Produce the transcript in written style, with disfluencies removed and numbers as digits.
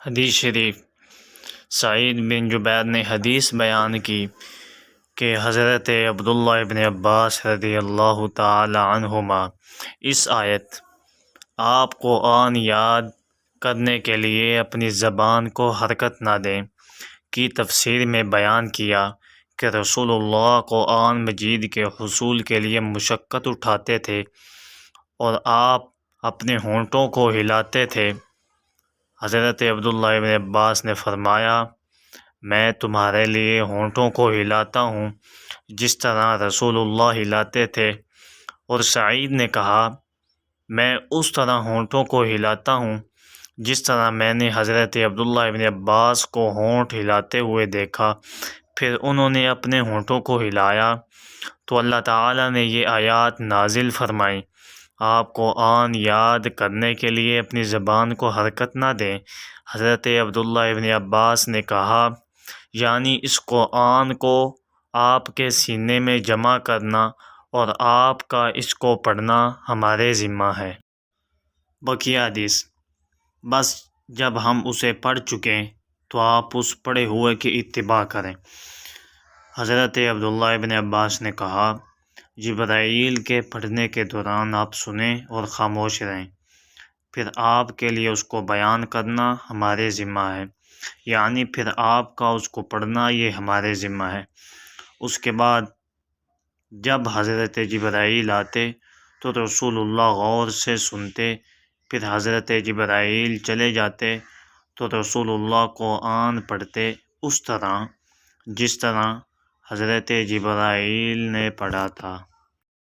حدیث شریف سعید بن جبیر نے حدیث بیان کی کہ حضرت عبداللہ ابن عباس رضی اللہ تعالی عنہما اس آیت آپ قرآن یاد کرنے کے لیے اپنی زبان کو حرکت نہ دیں کی تفسیر میں بیان کیا کہ رسول اللہ قرآن مجید کے حصول کے لیے مشقت اٹھاتے تھے اور آپ اپنے ہونٹوں کو ہلاتے تھے۔ حضرت عبداللہ ابن عباس نے فرمایا، میں تمہارے لیے ہونٹوں کو ہلاتا ہوں جس طرح رسول اللہ ہلاتے تھے، اور سعید نے کہا، میں اس طرح ہونٹوں کو ہلاتا ہوں جس طرح میں نے حضرت عبداللہ ابن عباس کو ہونٹ ہلاتے ہوئے دیکھا۔ پھر انہوں نے اپنے ہونٹوں کو ہلایا تو اللہ تعالیٰ نے یہ آیات نازل فرمائیں، آپ قرآن یاد کرنے کے لیے اپنی زبان کو حرکت نہ دیں۔ حضرت عبداللہ ابن عباس نے کہا، یعنی اس قرآن کو آپ کے سینے میں جمع کرنا اور آپ کا اس کو پڑھنا ہمارے ذمہ ہے۔ بقیہ حدیث، بس جب ہم اسے پڑھ چکیں تو آپ اس پڑھے ہوئے کی اتباع کریں۔ حضرت عبداللہ ابن عباس نے کہا، جبرائیل کے پڑھنے کے دوران آپ سنیں اور خاموش رہیں، پھر آپ کے لیے اس کو بیان کرنا ہمارے ذمہ ہے، یعنی پھر آپ کا اس کو پڑھنا یہ ہمارے ذمہ ہے۔ اس کے بعد جب حضرت جبرائیل آتے تو رسول اللہ غور سے سنتے، پھر حضرت جبرائیل چلے جاتے تو رسول اللہ قرآن پڑھتے اس طرح جس طرح حضرت جبرائیل نے پڑھا تھا۔